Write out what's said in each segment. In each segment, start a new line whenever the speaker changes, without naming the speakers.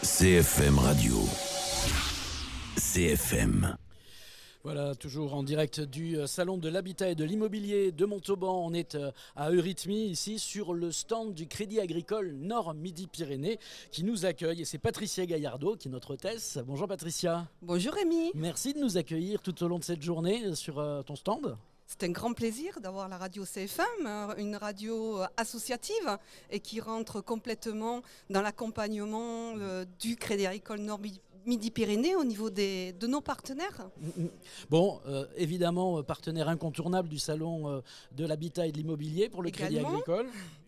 CFM Radio. CFM.
Voilà, toujours en direct du Salon de l'Habitat et de l'Immobilier de Montauban. On est à Eurythmie, ici, sur le stand du Crédit Agricole Nord-Midi-Pyrénées qui nous accueille. Et c'est Patricia Gaillardeau qui est notre hôtesse. Bonjour Patricia.
Bonjour Rémi.
Merci de nous accueillir tout au long de cette journée sur ton stand.
C'est un grand plaisir d'avoir la radio CFM, une radio associative et qui rentre complètement dans l'accompagnement du Crédit Agricole Nord-Midi-Pyrénées au niveau de nos partenaires.
Bon, évidemment, partenaire incontournable du Salon de l'Habitat et de l'Immobilier pour le Crédit Agricole.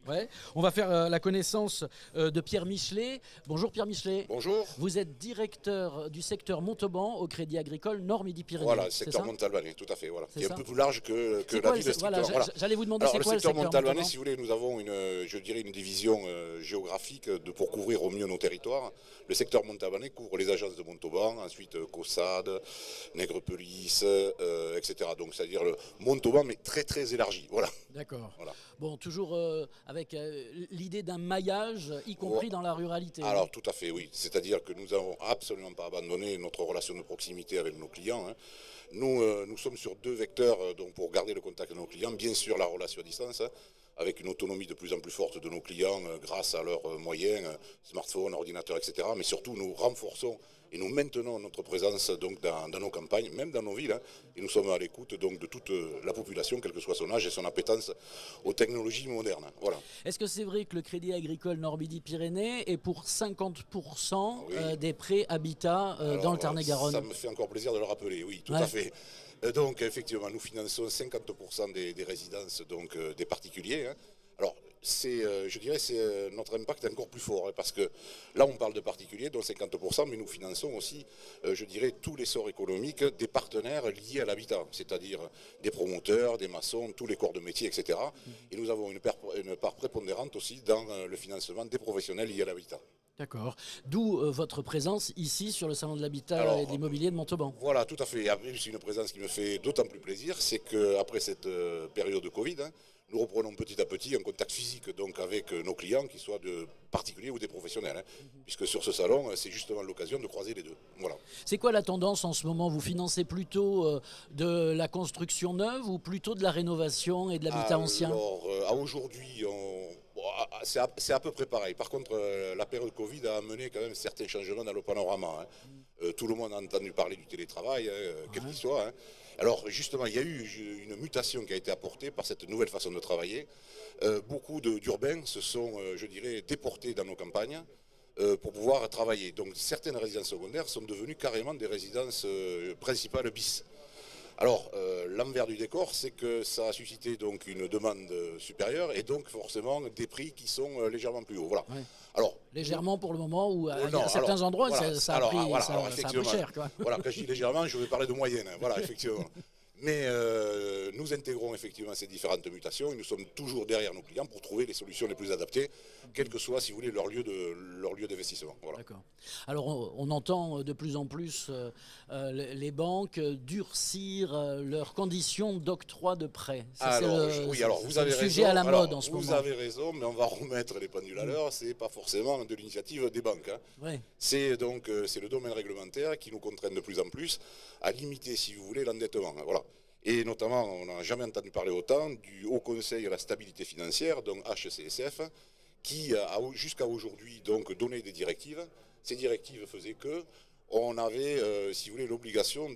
Ouais. On va faire la connaissance de Pierre Michelet. Bonjour Pierre Michelet.
Bonjour.
Vous êtes directeur du secteur Montauban au Crédit Agricole Nord-Midi-Pyrénées.
Voilà, le secteur montalbanais, tout à fait. Voilà.
C'est
qui est un peu plus large que la ville de
voilà, j'allais vous demander,
alors,
c'est quoi le secteur
montalbanais, si vous voulez, nous avons une division géographique pour couvrir au mieux nos territoires. Le secteur montalbanais couvre les agences de Montauban, ensuite Caussade, Nègrepelisse, etc. Donc c'est-à-dire le Montauban, mais très très élargi. Voilà.
D'accord.
Voilà.
Bon, toujours avec l'idée d'un maillage, y compris dans la ruralité.
Alors tout à fait, oui. C'est-à-dire que nous n'avons absolument pas abandonné notre relation de proximité avec nos clients. Nous sommes sur deux vecteurs donc pour garder le contact avec nos clients. Bien sûr, la relation à distance, avec une autonomie de plus en plus forte de nos clients grâce à leurs moyens, smartphones, ordinateurs, etc. Mais surtout, nous renforçons et nous maintenons notre présence donc dans nos campagnes, même dans nos villes. Et nous sommes à l'écoute donc de toute la population, quel que soit son âge et son appétence aux technologies modernes. Voilà.
Est-ce que c'est vrai que le Crédit Agricole Nord-Midi-Pyrénées est pour 50% des prêts habitat dans le Tarn-et-Garonne?
Ça me fait encore plaisir de le rappeler, oui, tout à fait. Donc effectivement, nous finançons 50% des résidences donc, des particuliers. Alors, je dirais que notre impact est encore plus fort, parce que là, on parle de particuliers, dont 50%, mais nous finançons aussi, je dirais, tout l'essor économique des partenaires liés à l'habitat, c'est-à-dire des promoteurs, des maçons, tous les corps de métier, etc. Et nous avons une part prépondérante aussi dans le financement des professionnels liés à l'habitat.
D'accord. D'où votre présence ici sur le Salon de l'Habitat et de l'Immobilier de Montauban.
Voilà, tout à fait. Après, c'est une présence qui me fait d'autant plus plaisir, c'est qu'après cette période de Covid, nous reprenons petit à petit un contact physique donc avec nos clients, qu'ils soient de particuliers ou des professionnels, puisque sur ce salon, c'est justement l'occasion de croiser les deux. Voilà. C'est
quoi la tendance en ce moment? Vous financez plutôt de la construction neuve ou plutôt de la rénovation et de l'habitat ancien?
Alors, à aujourd'hui, c'est à peu près pareil. Par contre, la période Covid a amené quand même certains changements dans le panorama. Tout le monde a entendu parler du télétravail, quel qu'il soit. Alors justement, il y a eu une mutation qui a été apportée par cette nouvelle façon de travailler. Beaucoup d'urbains se sont, je dirais, déportés dans nos campagnes pour pouvoir travailler. Donc certaines résidences secondaires sont devenues carrément des résidences principales bis. Alors, l'envers du décor, c'est que ça a suscité donc une demande supérieure et donc forcément des prix qui sont légèrement plus hauts. Voilà.
Ouais.
Alors,
légèrement pour le moment où à certains endroits ça a pris cher. Quoi.
Voilà, quand je dis légèrement, je vais parler de moyenne. Voilà, effectivement. Mais nous intégrons effectivement ces différentes mutations et nous sommes toujours derrière nos clients pour trouver les solutions les plus adaptées, quel que soit, si vous voulez, leur lieu d'investissement. Voilà.
D'accord. Alors on entend de plus en plus les banques durcir leurs conditions d'octroi de prêt.
C'est le
sujet à la mode en ce moment.
Vous avez raison, mais on va remettre les pendules à l'heure. C'est pas forcément de l'initiative des banques.
Ouais.
C'est le domaine réglementaire qui nous contraint de plus en plus à limiter, si vous voulez, l'endettement. Voilà. Et notamment, on n'a jamais entendu parler autant du Haut Conseil à la stabilité financière, donc HCSF, qui a jusqu'à aujourd'hui donc donné des directives. Ces directives faisaient que on avait, si vous voulez, l'obligation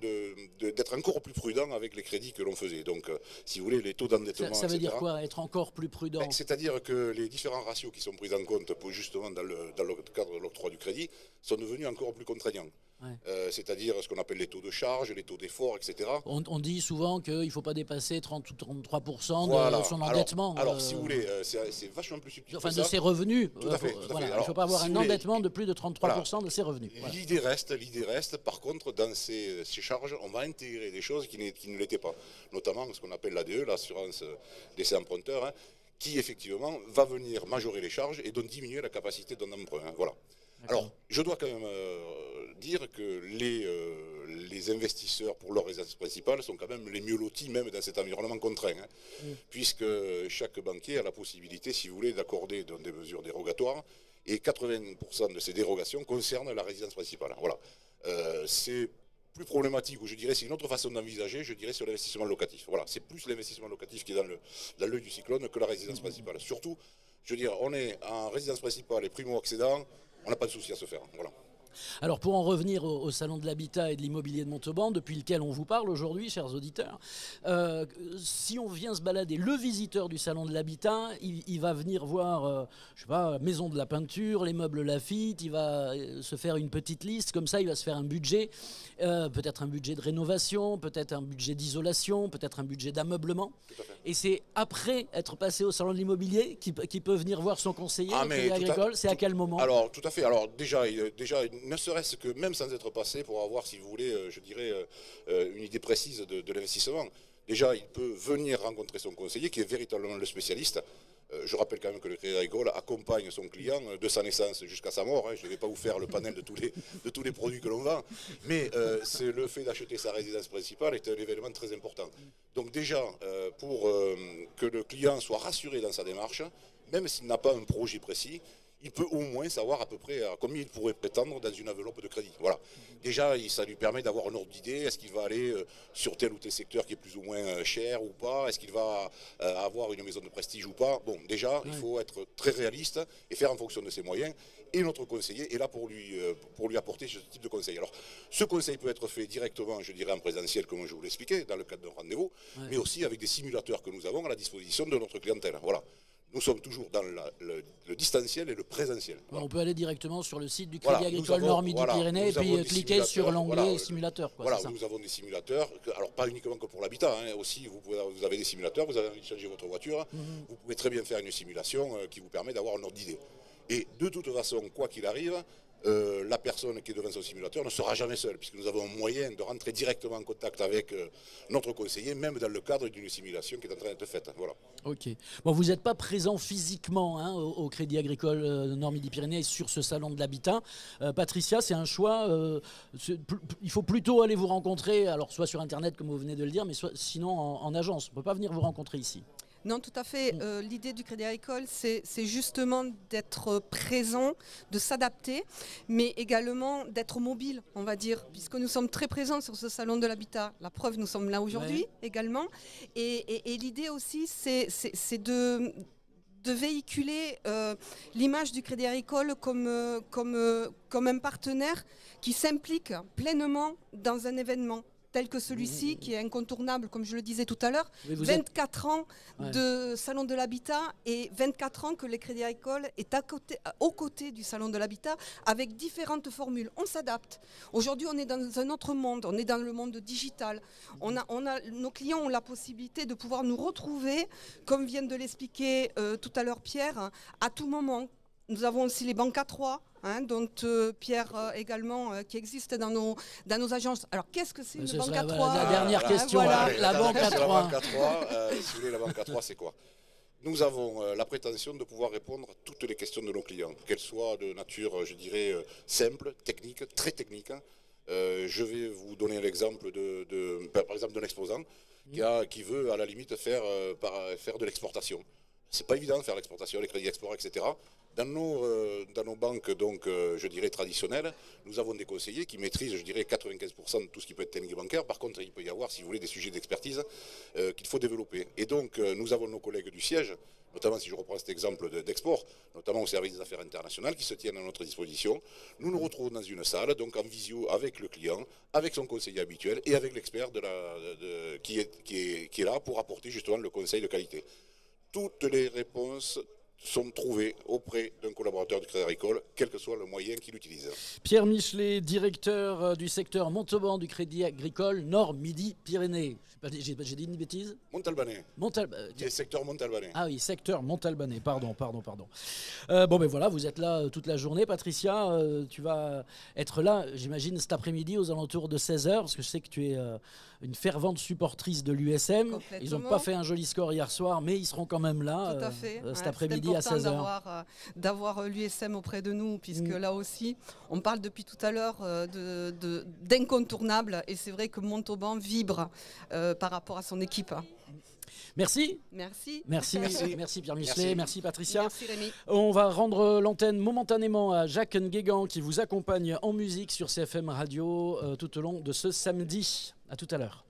d'être encore plus prudent avec les crédits que l'on faisait. Donc, si vous voulez, les taux d'endettement,
ça veut dire quoi, être encore plus prudent?
C'est-à-dire que les différents ratios qui sont pris en compte justement dans le cadre de l'octroi du crédit sont devenus encore plus contraignants. Ouais. C'est-à-dire ce qu'on appelle les taux de charge, les taux d'effort, etc.
On dit souvent qu'il ne faut pas dépasser 30 ou 33% de son endettement.
Alors, si vous voulez, c'est vachement plus subtil.
Enfin, de ses revenus.
Tout à fait.
Il ne faut pas avoir un endettement de plus de 33% de ses revenus.
Voilà. L'idée reste, par contre, dans ces charges, on va intégrer des choses qui ne l'étaient pas. Notamment ce qu'on appelle l'ADE, l'assurance décès emprunteur, qui effectivement va venir majorer les charges et donc diminuer la capacité d'un emprunt. Voilà. Alors, je dois quand même dire que les investisseurs, pour leur résidence principale, sont quand même les mieux lotis, même dans cet environnement contraint, puisque chaque banquier a la possibilité, si vous voulez, d'accorder des mesures dérogatoires Et 80% de ces dérogations concernent la résidence principale. Voilà. C'est plus problématique, ou je dirais c'est une autre façon d'envisager, je dirais sur l'investissement locatif. Voilà, c'est plus l'investissement locatif qui est dans l'œil du cyclone que la résidence principale. Surtout, je veux dire, on est en résidence principale et primo-accédant, on n'a pas de souci à se faire. Voilà.
Alors pour en revenir au Salon de l'Habitat et de l'Immobilier de Montauban, depuis lequel on vous parle aujourd'hui, chers auditeurs, si on vient se balader, le visiteur du Salon de l'Habitat, il va venir voir, je sais pas, Maison de la Peinture, les meubles Lafite, il va se faire une petite liste, comme ça il va se faire un budget, peut-être un budget de rénovation, peut-être un budget d'isolation, peut-être un budget d'ameublement. Et c'est après être passé au Salon de l'Immobilier qu'il peut venir voir son conseiller Crédit Agricole. C'est à quel moment?
Alors tout à fait, alors déjà ne serait-ce que même sans être passé pour avoir, si vous voulez, je dirais, une idée précise de l'investissement. Déjà, il peut venir rencontrer son conseiller qui est véritablement le spécialiste. Je rappelle quand même que le Crédit Agricole accompagne son client de sa naissance jusqu'à sa mort. Je ne vais pas vous faire le panel de tous les produits que l'on vend, mais c'est le fait d'acheter sa résidence principale est un événement très important. Donc déjà, pour que le client soit rassuré dans sa démarche, même s'il n'a pas un projet précis, il peut au moins savoir à peu près à combien il pourrait prétendre dans une enveloppe de crédit. Voilà. Déjà, ça lui permet d'avoir un ordre d'idée. Est-ce qu'il va aller sur tel ou tel secteur qui est plus ou moins cher ou pas? Est-ce qu'il va avoir une maison de prestige ou pas? Bon, déjà, il faut être très réaliste et faire en fonction de ses moyens. Et notre conseiller est là pour lui apporter ce type de conseil. Alors, ce conseil peut être fait directement, je dirais, en présentiel, comme je vous l'expliquais, dans le cadre d'un rendez-vous, mais aussi avec des simulateurs que nous avons à la disposition de notre clientèle. Voilà. Nous sommes toujours dans le distanciel et le présentiel.
Voilà. On peut aller directement sur le site du Crédit Agricole Nord Midi-Pyrénées et puis cliquer sur l'onglet simulateur.
Voilà, nous avons des simulateurs, alors pas uniquement que pour l'habitat, aussi vous avez des simulateurs, vous avez envie de changer votre voiture, vous pouvez très bien faire une simulation qui vous permet d'avoir un ordre d'idée. Et de toute façon, quoi qu'il arrive, la personne qui est devant son simulateur ne sera jamais seule, puisque nous avons un moyen de rentrer directement en contact avec notre conseiller, même dans le cadre d'une simulation qui est en train d'être faite. Voilà.
Ok. Bon, vous n'êtes pas présent physiquement au Crédit Agricole Nord Midi-Pyrénées sur ce salon de l'habitat. Patricia, c'est un choix. Il faut plutôt aller vous rencontrer, alors soit sur Internet comme vous venez de le dire, mais sinon en agence. On ne peut pas venir vous rencontrer ici.
Non, tout à fait. L'idée du Crédit Agricole, c'est justement d'être présent, de s'adapter, mais également d'être mobile, on va dire, puisque nous sommes très présents sur ce salon de l'habitat. La preuve, nous sommes là aujourd'hui également. Et l'idée aussi, c'est de véhiculer l'image du Crédit Agricole comme un partenaire qui s'implique pleinement dans un événement tel que celui-ci, qui est incontournable, comme je le disais tout à l'heure. 24 ans de Salon de l'Habitat et 24 ans que le Crédit Agricole est aux côtés du Salon de l'Habitat avec différentes formules. On s'adapte. Aujourd'hui, on est dans un autre monde. On est dans le monde digital. Nos clients ont la possibilité de pouvoir nous retrouver, comme vient de l'expliquer tout à l'heure Pierre, à tout moment. Nous avons aussi les banques à 3, dont Pierre également, qui existent dans nos agences. Alors, qu'est-ce que c'est une banque à 3
La dernière question, la banque à 3.
La banque à 3, si vous voulez, la banque à 3, c'est quoi? Nous avons la prétention de pouvoir répondre à toutes les questions de nos clients, qu'elles soient de nature, je dirais, simple, technique, très technique. Je vais vous donner l'exemple par exemple d'un exposant qui veut, à la limite, faire de l'exportation. C'est pas évident de faire l'exportation, les crédits export, etc. Dans nos banques, donc, je dirais, traditionnelles, nous avons des conseillers qui maîtrisent, je dirais, 95% de tout ce qui peut être technique bancaire. Par contre, il peut y avoir, si vous voulez, des sujets d'expertise qu'il faut développer. Et donc, nous avons nos collègues du siège, notamment si je reprends cet exemple d'export, notamment au service des affaires internationales, qui se tiennent à notre disposition. Nous nous retrouvons dans une salle, donc en visio avec le client, avec son conseiller habituel et avec l'expert qui est là pour apporter justement le conseil de qualité. Toutes les réponses sont trouvées auprès d'un collaborateur du Crédit Agricole, quel que soit le moyen qu'il utilise.
Pierre Michelet, directeur du secteur Montauban du Crédit Agricole Nord Midi-Pyrénées. J'ai dit une bêtise?
Montalbanais. Secteur Montalbanais.
Ah oui, secteur Montalbanais, pardon. Bon ben voilà, vous êtes là toute la journée. Patricia, tu vas être là, j'imagine, cet après-midi aux alentours de 16h, parce que je sais que tu es une fervente supportrice de l'USM. Ils n'ont pas fait un joli score hier soir, mais ils seront quand même là cet après-midi à 16h.
D'avoir l'USM auprès de nous, puisque là aussi, on parle depuis tout à l'heure d'incontournable, et c'est vrai que Montauban vibre par rapport à son équipe.
Merci.
Merci.
Merci Pierre Michelet, merci Patricia.
Merci Rémi.
On va rendre l'antenne momentanément à Jacques Nguégan qui vous accompagne en musique sur CFM Radio tout au long de ce samedi. À tout à l'heure.